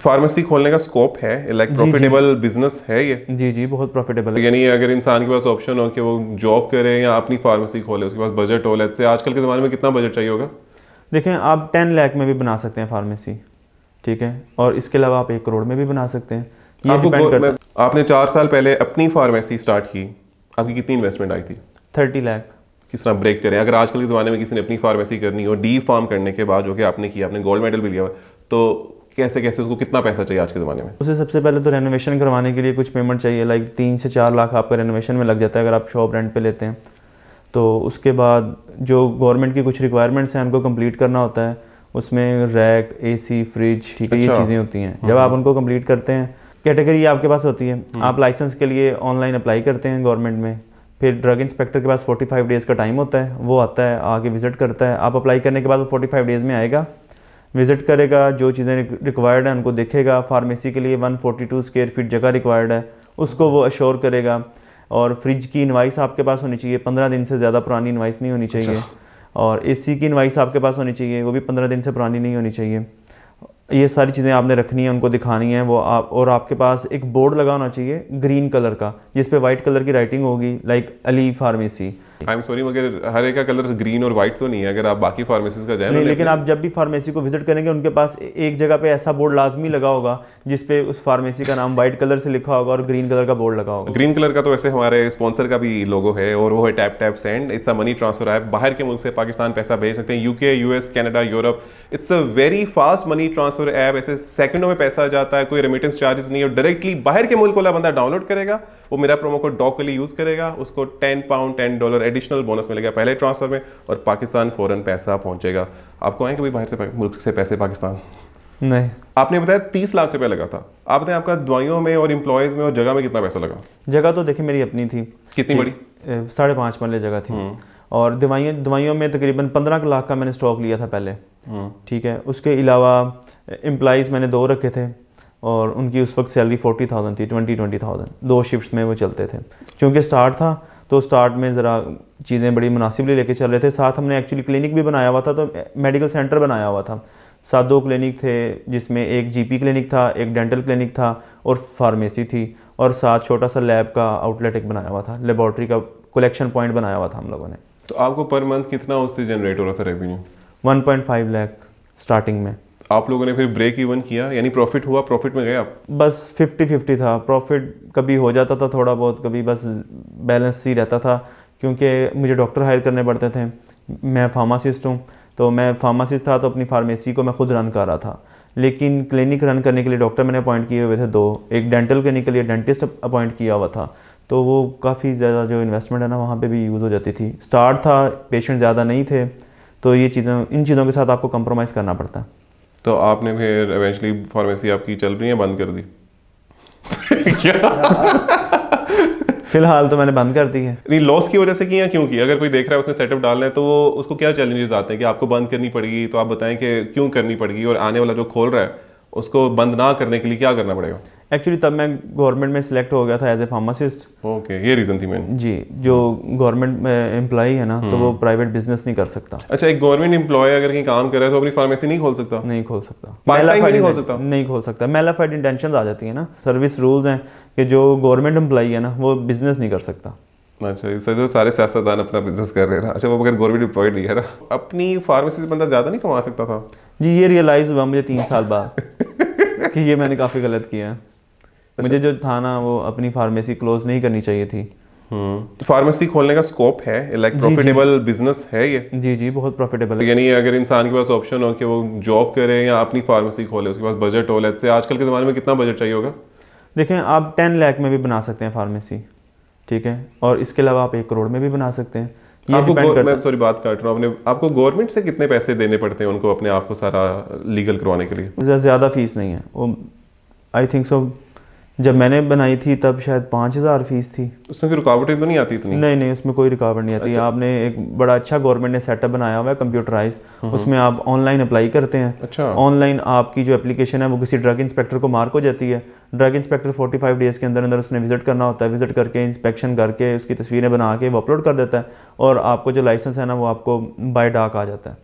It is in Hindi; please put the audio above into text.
फार्मेसी खोलने का स्कोप है, लाइक प्रॉफिटेबल बिजनेस है ये? जी, बहुत प्रॉफिटेबल है। यानी अगर इंसान के पास ऑप्शन हो कि वो जॉब करे या अपनी फार्मेसी खोले, उसके पास बजट हो, लेट्स से आजकल के ज़माने में कितना बजट चाहिए होगा? देखें, आप 10 लाख में भी बना सकते हैं फार्मेसी, ठीक है, और इसके अलावा आप 1 करोड़ में भी बना सकते हैं। ये डिपेंड करता है। आपने 4 साल पहले अपनी फार्मेसी स्टार्ट की, आपकी कितनी इन्वेस्टमेंट आई थी? 30 लाख। किस तरह ब्रेक करें? अगर आजकल के ज़माने में किसी ने अपनी फार्मेसी करनी हो, डी फार्म करने के बाद, जो कि आपने किया, आपने गोल्ड मेडल भी लिया, तो कैसे उसको कितना पैसा चाहिए आज के ज़माने में? उसे सबसे पहले तो रेनोवेशन करवाने के लिए कुछ पेमेंट चाहिए, लाइक 3 से 4 लाख आपका रेनोवेशन में लग जाता है अगर आप शॉप रेंट पे लेते हैं। तो उसके बाद जो गवर्नमेंट की कुछ रिक्वायरमेंट्स हैं उनको कंप्लीट करना होता है, उसमें रैक, एसी, फ्रिज, ठीक है, ये चीज़ें होती हैं। जब आप उनको कंप्लीट करते हैं, कैटेगरी आपके पास होती है, आप लाइसेंस के लिए ऑनलाइन अप्लाई करते हैं गवर्नमेंट में, फिर ड्रग इंस्पेक्टर के पास 45 डेज़ का टाइम होता है, वो आता है, आके विज़िट करता है। आप अप्लाई करने के बाद वो 45 डेज़ में आएगा, विज़िट करेगा, जो चीज़ें रिक्वायर्ड हैं उनको देखेगा। फार्मेसी के लिए 142 स्क्वायर फीट जगह रिक्वायर्ड है, उसको वो अश्योर करेगा। और फ्रिज की इनवाइस आपके पास होनी चाहिए, 15 दिन से ज़्यादा पुरानी इनवाइस नहीं होनी चाहिए। और एसी की इनवाइस आपके पास होनी चाहिए, वो भी 15 दिन से पुरानी नहीं होनी चाहिए। ये सारी चीज़ें आपने रखनी है, उनको दिखानी है वो आप। और आपके पास एक बोर्ड लगा होना चाहिए ग्रीन कलर का, जिस पे वाइट कलर की राइटिंग होगी, like Ali pharmacy. I am sorry, मगर हर एक का कलर ग्रीन और वाइट तो नहीं है, अगर आप बाकी फार्मेसीज का जाए नहीं, लेकिन आप जब भी फार्मेसी को विजिट करेंगे उनके पास एक जगह पे ऐसा बोर्ड लाजमी लगा होगा जिस पे उस फार्मेसी का नाम वाइट कलर से लिखा होगा और ग्रीन कलर का बोर्ड लगा होगा। ग्रीन कलर का तो वैसे हमारे स्पॉन्सर का भी लोगो है, और वो है tap tap send. It's a money transfer app. बाहर के मुल्क से पाकिस्तान पैसा भेज सकते हैं, UK, US, Canada, Europe. It's a very fast money transfer app. ऐसे सेकंडों में पैसा जाता है, कोई रेमिटेंस चार्जेस नहीं है। डायरेक्टली बाहर के मुल्क वाला बंदा डाउनलोड करेगा, वो मेरा प्रोमो कोड डॉग के लिए यूज करेगा, उसको £10 एडिशनल बोनस मिलेगा पहले ट्रांसफर में, और पाकिस्तान फौरन पैसा पहुंचेगा। आपको आए कभी बाहर से मुल्क से पैसे पाकिस्तान? नहीं। आपने बताया 30 लाख रुपए लगा था। आप बताएं आपका दवाइयों में और एम्प्लॉयज़ में और जगह में कितना पैसा लगा? जगह तो देखिए मेरी अपनी थी। कितनी बड़ी? 5.5 मरले जगह थी। और दवाइयों में तकरीबन 15 लाख का मैंने स्टॉक लिया था पहले, ठीक है। उसके अलावा एम्प्लॉयज़ मैंने 2 रखे थे, और उनकी उस वक्त सैलरी 40,000 थी, 20,000 2 शिफ्ट्स में वो चलते थे। चूँकि स्टार्ट था तो स्टार्ट में ज़रा चीज़ें बड़ी मुनासिबली लेके चल रहे थे। साथ हमने एक्चुअली क्लिनिक भी बनाया हुआ था, तो मेडिकल सेंटर बनाया हुआ था। साथ 2 क्लिनिक थे, जिसमें एक जीपी क्लिनिक था, एक डेंटल क्लिनिक था, और फार्मेसी थी, और साथ छोटा सा लैब का आउटलेट एक बनाया हुआ था, लेबॉर्ट्री का कलेक्शन पॉइंट बनाया हुआ था हम लोगों ने। तो आपको पर मंथ कितना उससे जनरेट हो रहा था रेवेन्यू? 1.5 लाख स्टार्टिंग में। आप लोगों ने फिर ब्रेक इवन किया, यानी प्रॉफिट हुआ, प्रॉफिट में गए आप? बस 50-50 था। प्रॉफिट कभी हो जाता था थोड़ा बहुत, कभी बस बैलेंस ही रहता था, क्योंकि मुझे डॉक्टर हायर करने पड़ते थे। मैं फार्मासिस्ट हूँ, तो मैं फार्मासिस्ट था, तो अपनी फार्मेसी को मैं खुद रन कर रहा था। लेकिन क्लिनिक रन करने के लिए डॉक्टर मैंने अपॉइंट किए हुए थे 2, एक डेंटल क्लिनिक के लिए डेंटिस्ट अपॉइंट किया हुआ था। तो वो काफ़ी ज़्यादा जो इन्वेस्टमेंट है ना, वहाँ पे भी यूज़ हो जाती थी। स्टार्ट था, पेशेंट ज़्यादा नहीं थे, तो इन चीज़ों के साथ आपको कंप्रोमाइज़ करना पड़ता है। तो आपने फिर एवेंचुअली फार्मेसी आपकी चल रही है, बंद कर दी? क्या? फिलहाल तो मैंने बंद कर दी है। नहीं, लॉस की वजह से की या क्यों की? अगर कोई देख रहा है, उसने सेटअप डालना है, तो वो उसको क्या चैलेंजेस आते हैं कि आपको बंद करनी पड़ेगी? तो आप बताएं कि क्यों करनी पड़ेगी, और आने वाला जो खोल रहा है उसको बंद ना करने के लिए क्या करना पड़ेगा? एक्चुअली तब मैं गवर्नमेंट में सिलेक्ट हो गया था एज ए फार्मासिस्ट। ओके, ये रीज़न थी मेन। जी, जो गवर्नमेंट एम्प्लॉई है ना, तो वो प्राइवेट बिजनेस नहीं कर सकता। अच्छा, एक गवर्नमेंट एम्प्लॉय अगर कहीं काम कर रहा है तो अपनी फार्मेसी नहीं खोल सकता? नहीं खोल सकता। नहीं खोल सकता। मेलाफाइड इंटेंशंस आ जाती है ना। सर्विस रूल्स हैं कि जो गवर्नमेंट एम्प्लॉई है ना, वो बिजनेस नहीं कर सकता। अच्छा, इससे तो सारे सियासतदान अपना बिजनेस कर रहे हैं। अच्छा, वो अगर गवर्नमेंट एम्प्लॉयड नहीं है ना, अपनी फार्मेसी से बंदा ज़्यादा नहीं कमा सकता था? जी, ये रियलाइज़ हुआ मुझे 3 साल बाद कि ये मैंने काफ़ी गलत किया है। अच्छा। मुझे जो था ना, वो अपनी फार्मेसी क्लोज नहीं करनी चाहिए थी। तो फार्मेसी खोलने का स्कोप है, लाइक प्रॉफिटेबल बिजनेस है ये? जी, बहुत प्रॉफिटेबल है। यानी अगर इंसान के पास ऑप्शन हो कि वो जॉब करे या अपनी फार्मेसी खोले, उसके पास बजट हो, लेट्स से आजकल के ज़माने में कितना बजट चाहिए होगा? देखें, आप 10 लाख में भी बना सकते हैं फार्मेसी, ठीक है, और इसके अलावा आप 1 करोड़ में भी बना सकते हैं। ये डिपेंड करता है। सॉरी, बात काट रहा हूँ। आपको गवर्नमेंट से कितने पैसे देने पड़ते हैं उनको अपने आप को सारा लीगल करवाने के लिए? ज़्यादा फीस नहीं है वो, आई थिंक सो। जब मैंने बनाई थी तब शायद 5,000 फीस थी। उसमें कोई रुकावटें तो नहीं आती इतनी? नहीं, उसमें कोई रुकावट नहीं आती। आपने एक बड़ा अच्छा गवर्नमेंट ने सेटअप बनाया हुआ है, कंप्यूटराइज। उसमें आप ऑनलाइन अप्लाई करते हैं। अच्छा। ऑनलाइन आपकी जो एप्लीकेशन है वो किसी ड्रग इंस्पेक्टर को मार्क हो जाती है। ड्रग इंस्पेक्टर 45 डेज़ के अंदर उसने विजिट करना होता है। विजिट करके इंस्पेक्शन करके उसकी तस्वीरें बना के वो अपलोड कर देता है, और आपको जो लाइसेंस है ना, वो आपको बाय डाक आ जाता है।